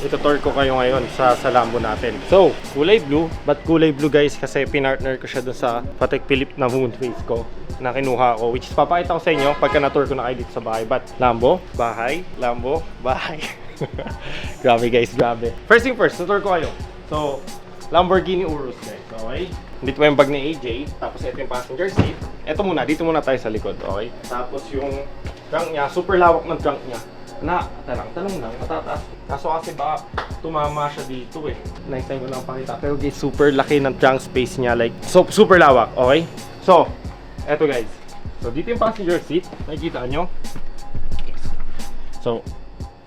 itutour ko kayo ngayon sa Lambo natin. So, kulay blue. Ba't kulay blue guys? Kasi pinartner ko siya dun sa Patek Philippe na moon face ko na kinuha ko. Which is papakita ko sa inyo pagka na-tour ko na kayo dito sa bahay. But Lambo, bahay, Lambo, bahay. Grabe guys, grabe. First thing first, tutor ko kayo. So, Lamborghini Urus guys, okay? Dito yung bag ni AJ. Tapos ito yung passenger seat. Ito muna, dito muna tayo sa likod, okay? Tapos yung trunk niya, super lawak ng trunk niya. Tanong lang, matataas. Kaso kasi baka tumama siya dito eh. Next time ko lang pakita. Pero guys, super laki ng trunk space niya. Like, so, super lawak, okay? So, eto guys. So, dito yung passenger seat. Nakikita nyo? So,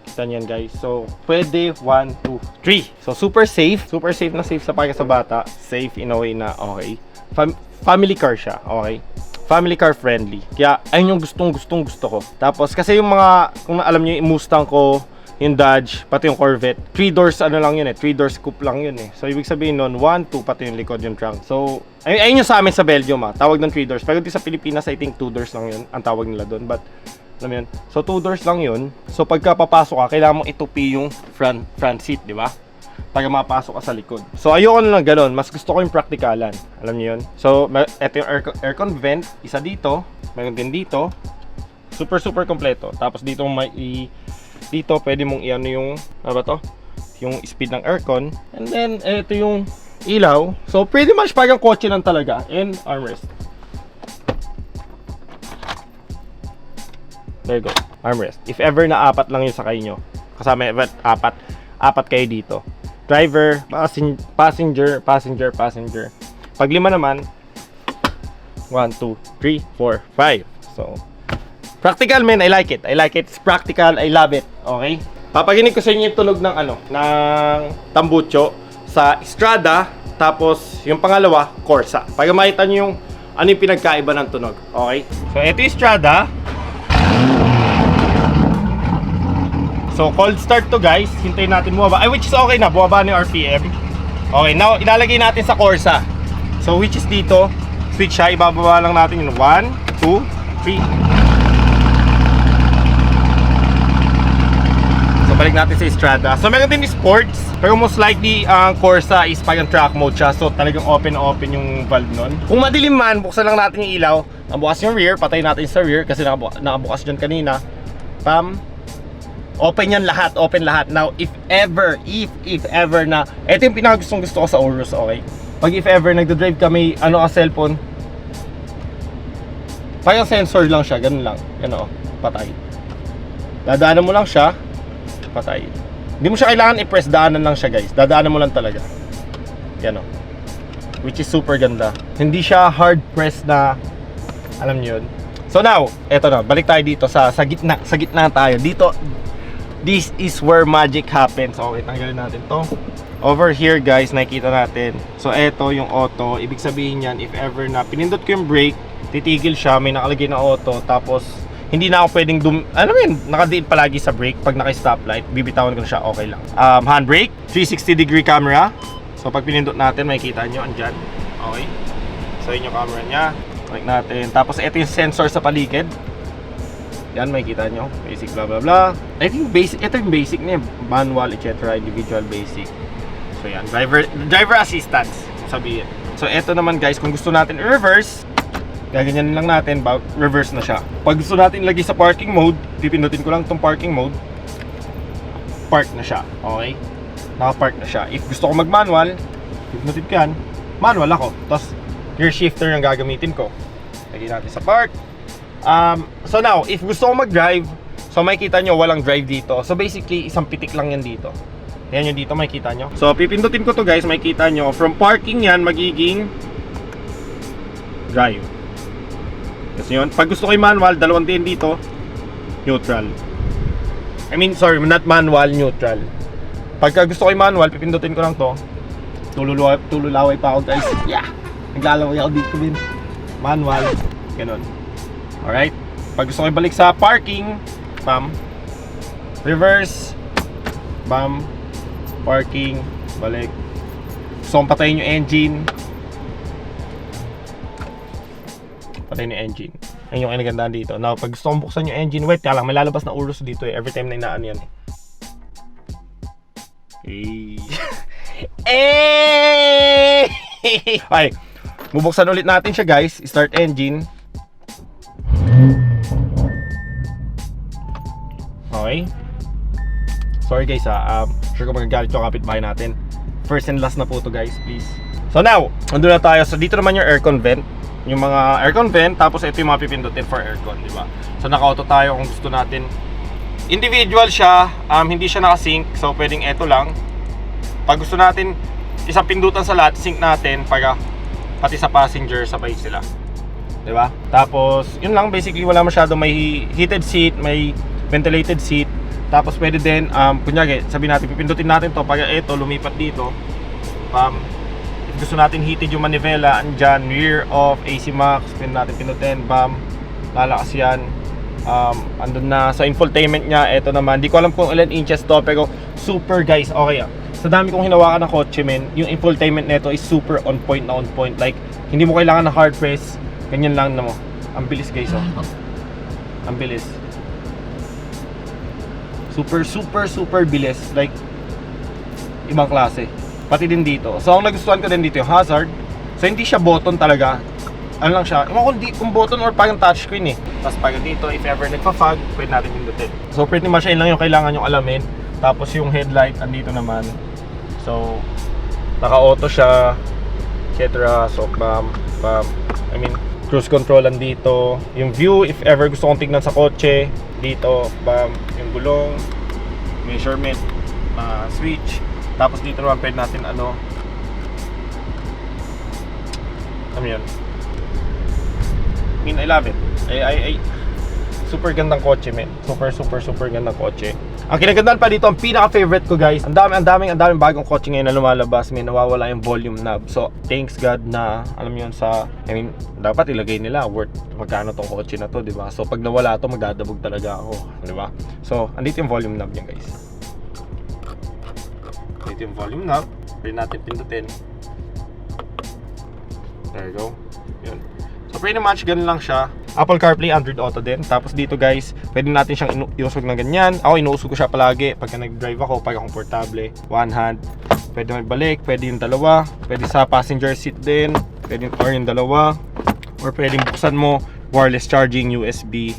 kita nyo yan guys. So, pwede 1, 2, 3. So, super safe. Super safe na safe sa pagka sa bata. Safe in a way na okay. Family car siya, okay? Family car friendly. Kaya ayun yung gustong gusto ko. Tapos kasi yung mga, kung alam niyo yung Mustang ko, yung Dodge, pati yung Corvette, 3 doors ano lang yun eh, 3 doors coupe lang yun eh. So ibig sabihin nun, 1, 2 pati yung likod yung trunk. So ayun yung sa amin sa Belgium tawag ng 3 doors. Pero dito sa Pilipinas I think 2 doors lang yun ang tawag nila doon. But alam mo yun. So 2 doors lang yun. So pagka papasok ka, kailangan mong itupi yung front seat, di ba? Para mapasok ka sa likod. So ayoko na lang gano'n, mas gusto ko yung praktikalan. Alam niyo yun? So eto yung aircon vent, isa dito, mayroon din dito. Super kompleto. Tapos dito dito pwede mong i-ano yung ano ba to? Yung speed ng aircon. And then eto yung ilaw. So pretty much parang kotse lang talaga. And armrest. There you go. Armrest. If ever na apat lang yung sakay nyo, kasama apat kayo dito. Driver, passenger. Pag lima naman, 1, 2, 3, 4, 5. So, practical man, I like it. It's practical, I love it. Okay? Papaginig ko sa inyo yung tunog ng ng tambucho sa Strada, tapos yung pangalawa, Corsa. Para makita nyo yung ano yung pinagkaiba ng tunog. Okay? So, ito yung Strada. So, cold start to guys. Hintayin natin bumaba. Which is okay na. Bumaba ni RPM. Okay, now ilalagay natin sa Corsa. So, which is dito. Switch siya. Ibababa lang natin yung 1, 2, 3. So, balik natin sa Strada. So, meron din sports. Pero most likely, ang Corsa is parang track mode siya. So, talagang open yung valve nun. Kung madilim man, buksan lang natin yung ilaw. Nabukas yung rear. Patayin natin sa rear kasi nakabukas dyan kanina. Pam. Open yan lahat, open lahat. Now, if ever na, ito yung pinakagustong gusto ko sa Urus, okay? Pag if ever nagdadrive ka, may cellphone, parang sensor lang siya, ganun lang. Yan patay. Dadaanan mo lang siya, patay. Hindi mo siya kailangan i-press, daanan lang siya guys. Dadaanan mo lang talaga. Yan which is super ganda. Hindi siya hard press na, alam niyo yun. So now, eto na, balik tayo dito sa gitna tayo. Dito, this is where magic happens. Okay, tanggalin natin to. Over here guys, nakikita natin. So eto yung auto. Ibig sabihin yan, if ever na pinindot ko yung brake, titigil siya, may nakalagay na auto. Tapos hindi na ako pwedeng nakadiin palagi sa brake. Pag naka-stoplight, bibitawan ko na siya, okay lang. Handbrake, 360-degree camera. So pag pinindot natin, makikita nyo, andyan. Okay. So yun yung camera nya. Like natin. Tapos ito yung sensor sa paligid. Yan, makikita nyo. Basic, blah, blah, blah. I think basic, ito yung basic niya. Manual, etc. Individual, basic. So yan, driver assistance, sabihin. So ito naman guys, kung gusto natin i-reverse, gaganyanin lang natin, reverse na siya. Pag gusto natin ilagay sa parking mode, pipindutin ko lang itong parking mode. Park na siya, okay? Naka-park na siya. If gusto ko mag-manual, pipindutin ko yan, manual ako. Tapos, gear shifter yung gagamitin ko. Lagay natin sa park. So now, if gusto ko mag-drive, so makikita nyo walang drive dito. So basically, isang pitik lang yan dito. Yan yung dito, makikita nyo. So pipindutin ko to guys, makikita nyo. From parking yan, magiging drive. Kasi yun. Pag gusto ko yung manual, dalawang din dito, neutral. I mean, sorry, not manual, neutral. Pagka gusto ko yung manual, pipindutin ko lang to. Tululaway pa ako guys. Yeah! Naglalaway ako dito din. Manual. Ganun. Alright, pag gusto ko ibalik sa parking, bam, reverse, bam, parking, balik. Gusto kong patayin yung engine, patayin yung engine. Ayun yung kinagandaan dito. Now, pag gusto kong buksan yung engine, wait, kaya lang, may lalabas na Urus dito eh, every time na inaan yan. Eh. Eh! Okay, bubuksan ulit natin siya guys. Start engine. Okay. Sorry guys sure ko magagalit yung kapitbahay natin. First and last na po to guys, please. So now, andun na tayo. So dito naman yung aircon vent. Yung mga aircon vent, tapos ito yung mga pipindutin for aircon, di ba? So naka-auto tayo kung gusto natin. Individual siya, hindi siya naka-sync. So pwedeng ito lang. Pag gusto natin isang pindutan sa lahat, sync natin para pati sa passenger sabay sila. 'Di ba? Tapos, yun lang basically, wala masyado, may heated seat, may ventilated seat. Tapos pwede din kunyari, sabi natin pipindutin natin 'to para ito lumipat dito. If gusto natin heated yung manivela, andyan, rear off, AC max, pwede natin pindutin, bam, lalakas yan. Andun na sa infotainment niya, ito naman, di ko alam kung ilan inches to, pero super guys, okay sa dami kong hinawakan ng kotse men, yung infotainment nito is super on point na on point. Like, hindi mo kailangan ng hard press, ganyan lang na mo. Ang bilis guys, oh. Ang bilis. Super bilis. Like, ibang klase. Pati din dito. So, ang nagustuhan ko din dito yung hazard. So, hindi siya button talaga. Ano lang siya, kung button or parang touchscreen eh. Tapos parang dito, if ever nagpa-fog, pwede natin pindutin. So, pretty much yun lang yung kailangan yung alamin. Tapos yung headlight, andito naman. So, naka-auto siya, etc. So, cruise control andito. Yung view, if ever gusto kong tignan sa kotse, dito, yung gulong, measurement, switch. Tapos dito naman pwede natin ano yun. I love it. Super gandang kotse, men. Super gandang kotse. Ang kinagandaan pa dito, ang pinaka-favorite ko guys, ang daming bagong kotse ngayon na lumalabas, may nawawala yung volume knob. So, thanks God na, alam mo yun dapat ilagay nila, worth magkano tong kotse na to, di ba? So, pag nawala to, magdadabog talaga ako, di ba? So, andito yung volume knob niya guys. Andito yung volume knob, pwede natin pindutin. There you go. Yun. So, pretty much, ganun lang siya. Apple CarPlay, Android Auto din. Tapos dito guys, pwede natin siyang iusog na ganyan. Ako inuusog ko siya palagi pagka nag-drive ako, pagka komportable. One hand. Pwede magbalik, pwede yung dalawa. Pwede sa passenger seat din. Pwede yung dalawa. Or pwede buksan mo, wireless charging, USB.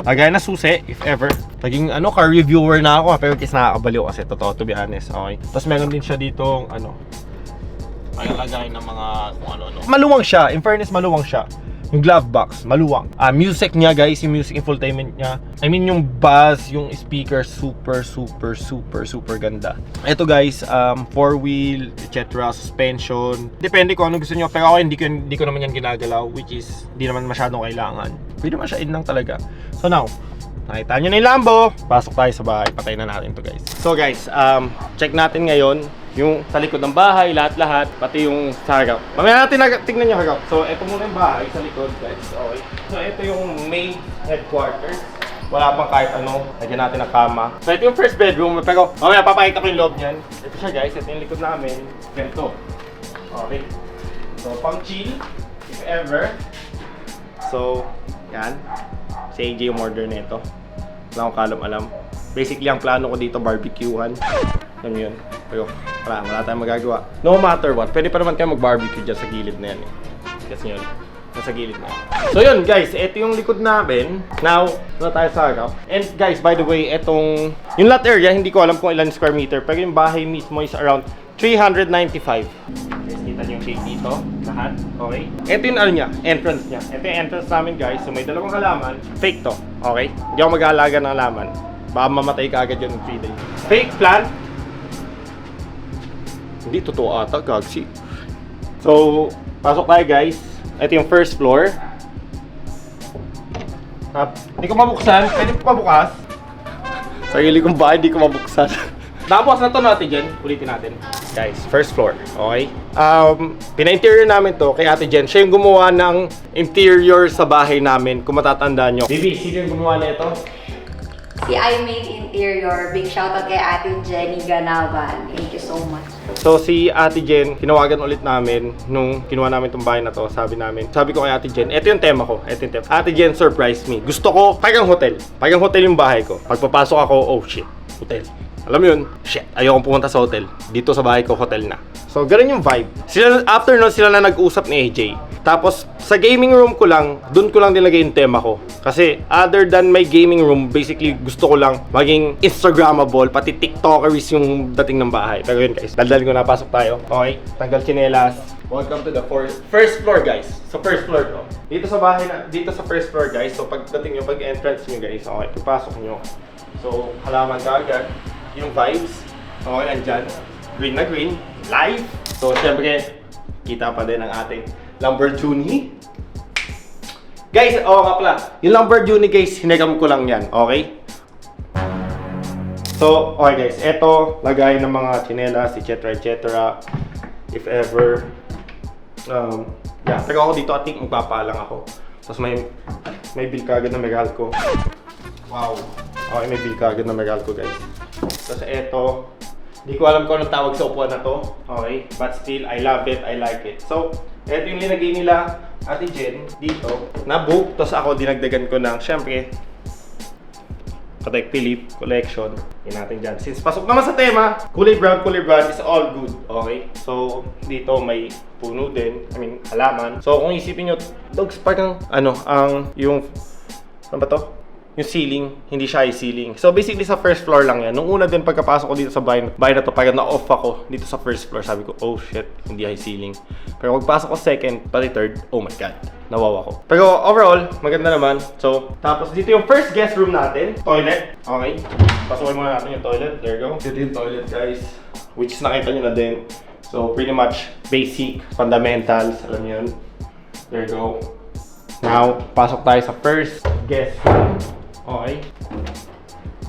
Lagay na susi, if ever. Naging car reviewer na ako, pero kasi nakakabaliw kasi, totoo, to be honest. Okay. Tapos meron din siya dito, may lagay ng mga kung ano. Maluwang siya, in fairness, maluwang siya. Yung glove box, maluwang. Music niya guys, yung music infotainment niya. Yung buzz, yung speaker, super ganda. Ito guys, 4-wheel, etc. Suspension. Depende kung ano gusto niyo. Pero ako hindi ko naman yan ginagalaw, which is hindi naman masyadong kailangan. Pwede naman siya in lang talaga. So now, nakita nyo na yung Lambo. Pasok tayo sa bahay, patay na natin to guys. So guys, check natin ngayon yung sa likod ng bahay, lahat-lahat, pati yung sa harap. Mamaya natin tignan yung harap. So, ito muna yung bahay sa likod, guys. Okay. So, ito yung main headquarters. Wala pang kahit ano. Lagyan natin ang kama. So, ito yung first bedroom. Pero, mamaya papakita ko yung loob niyan. Ito siya, guys. Ito yung likod namin. Ganito. Okay. So, pang chill, if ever. So, yan. Si AJ yung order nito. Wala akong alam. Basically, ang plano ko dito, barbecuehan. Alam yun. Pero wala tayong magagawa. No matter what, pwede pa naman kayo mag-barbecue dyan sa gilid na yan eh. Kasi yun, nasa gilid na yan. So yun guys, ito yung likod namin. Now, tayo sa harap. And guys, by the way, yung lot area, hindi ko alam kung ilan square meter. Pero yung bahay mismo is around 395. Guys, kita nyo yung shade dito. Lahat. Okay? Ito yung entrance niya. Ito yung entrance namin guys. So may dalawang halaman. Fake to. Okay? Hindi ako mag-aalaga ng halaman. Baka mamatay ka agad yun ng 3 days. Fake plant. Hindi totoo ata, gagsi. So, pasok tayo guys. Ito yung first floor. Hindi ko mabuksan. Pwede ko pabukas. Sarili kong bahay, hindi ko mabuksan. Nakabukas na to natin dyan. Ulitin natin. Guys, first floor. Okay? Pina-interior namin to kay Ate Jen. Siya yung gumawa ng interior sa bahay namin. Kung matatandaan nyo. Baby, sino yung gumawa na ito? Si I Made Interior. Big shoutout kay Ate Jenny Ganaban. Thank you so much. So si Ate Jen, tinawagan ulit namin nung kinuha namin itong bahay na to. Sabi ko kay Ate Jen, ito yung tema ko. Ate Jen surprised me. Gusto ko, parang hotel yung bahay ko. Pagpapasok ako, oh shit, hotel. Alam mo yun, shit, ayokong pumunta sa hotel. Dito sa bahay ko, hotel na. So, ganun yung vibe. After nun, sila na nag-usap ni AJ. Tapos, sa gaming room ko lang, dun ko lang nilagay yung tema ko. Kasi, other than my gaming room, basically, gusto ko lang maging Instagrammable, pati TikTokeries yung dating ng bahay. Pero yun guys, daldalin ko na, pasok tayo. Okay, tanggal tsinelas. Welcome to the first floor guys. So, first floor to. Dito sa bahay na, dito sa first floor guys. So, pagdating nyo, pag-entrance nyo guys, okay, pagpasok nyo. So, halaman ka agad. Yung vibes, okay, andyan. Green na green, live. So, syempre, kita pa din ang ating Lamborghini. Guys, nga pala. Yung Lamborghini guys, hinagam ko lang yan, okay? So, okay guys, eto, lagay ng mga tsinelas, etc. If ever. Yeah, taga ako dito, ating magpapaalang ako. Tapos may bill kagad na Meralco. Wow. Okay, may bill kagad na Meralco guys. Tapos eto, hindi ko alam kung anong tawag sa upuan na to. Okay, but still, I love it, I like it. So, eto yung linagay nila, Ate Jen, dito, na book. Tapos ako, dinagdagan ko ng, syempre, Patek Philippe Collection. Yan natin dyan. Since pasok naman sa tema, kulay brown is all good. Okay? So, dito may puno din. I mean, halaman. So, kung isipin nyo, dogs, parang, yung, ano ba to? Yung ceiling, hindi siya high ceiling. So basically sa first floor lang yan. Nung una din pagkapasok ko dito sa bahay na to, parang na-off ako dito sa first floor. Sabi ko, oh shit, hindi high ceiling. Pero pagpasok ko second, pati third, oh my god, nawawa ko. Pero overall, maganda naman. So, tapos dito yung first guest room natin, toilet. Okay, pasukin muna natin yung toilet. There you go. Dito yung toilet guys, which nakita nyo na din. So pretty much basic, fundamentals, alam nyo yun. There you go. Now, pasok tayo sa first guest room. Okay.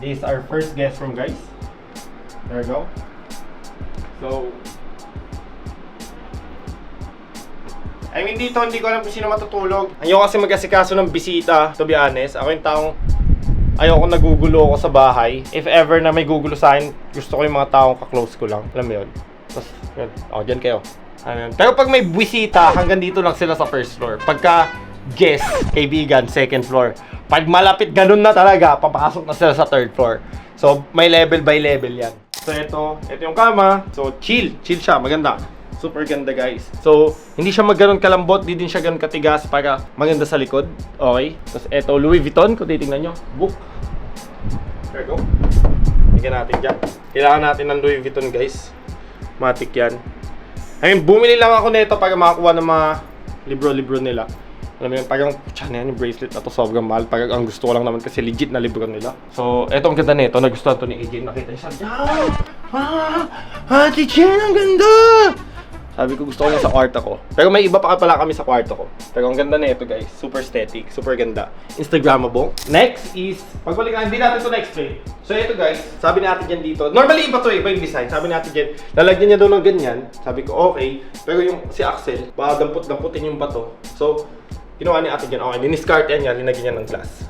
This is our first guest room, guys. There you go. So, I mean dito, hindi ko alam kung sino matutulog. Ayoko kasi mag-asikaso ng bisita, to be honest. Ako yung taong ayoko nagugulo ako sa bahay. If ever na may gugulo sa akin, gusto ko yung mga taong kaklose ko lang. Alam mo yun? Tapos, yun. O, dyan kayo. Pero pag may bisita, hanggang dito lang sila sa first floor. Pagka guest, kaibigan, second floor. Pag malapit ganun na talaga, papasok na sila sa third floor. So, may level by level yan. So, ito yung kama. So, chill siya, maganda. Super ganda guys. So, hindi siya magganon kalambot, di din siya ganon katigas para maganda sa likod. Okay. Tapos, ito, Louis Vuitton, kung titignan nyo. Book. There you go. Tingnan natin dyan. Kailangan natin ng Louis Vuitton guys. Matik yan. I mean, bumili lang ako nito para makakuha ng mga libro-libro nila. Alam mo yun, parang, yan yung bracelet na to, sobrang mahal. Parang ang gusto ko lang naman kasi legit na libro nila. So, eto ang ganda nito. Nagustuhan to ni AJ. Nakita niya sabi, Ate Jen, ang ganda! Sabi ko, gusto ko niya sa kwarto ko. Pero may iba pa pala kami sa kwarto ko. Pero ang ganda nito guys. Super aesthetic, super ganda. Instagrammable. Next is, pagbalikan, hindi natin ito na-explain. So, ito guys, sabi ni Ate Jen dito. Normally, iba to iba yung design. Sabi ni Ate Jen, lalagyan niya daw ng ganyan. Sabi ko, okay. Pero yung si Axel, baka dampot-damputin yung bato. So, ginawa ni Ate Jen, okay, diniscard yan, linagyan niya ng glass.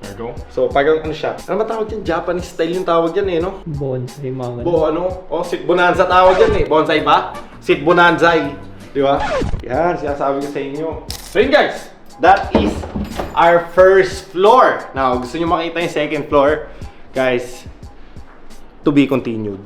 There you go. So, parang ano siya? Ano ba tawag yan? Japanese style yung tawag yan eh, no? Bonsai, mga Seat Bonanza tawag yan eh. Bonsai ba? Seat Bonanzai. Di ba? Yan, sinasabi ko sa inyo. So yun guys, that is our first floor. Now, gusto nyo makita yung second floor? Guys, to be continued.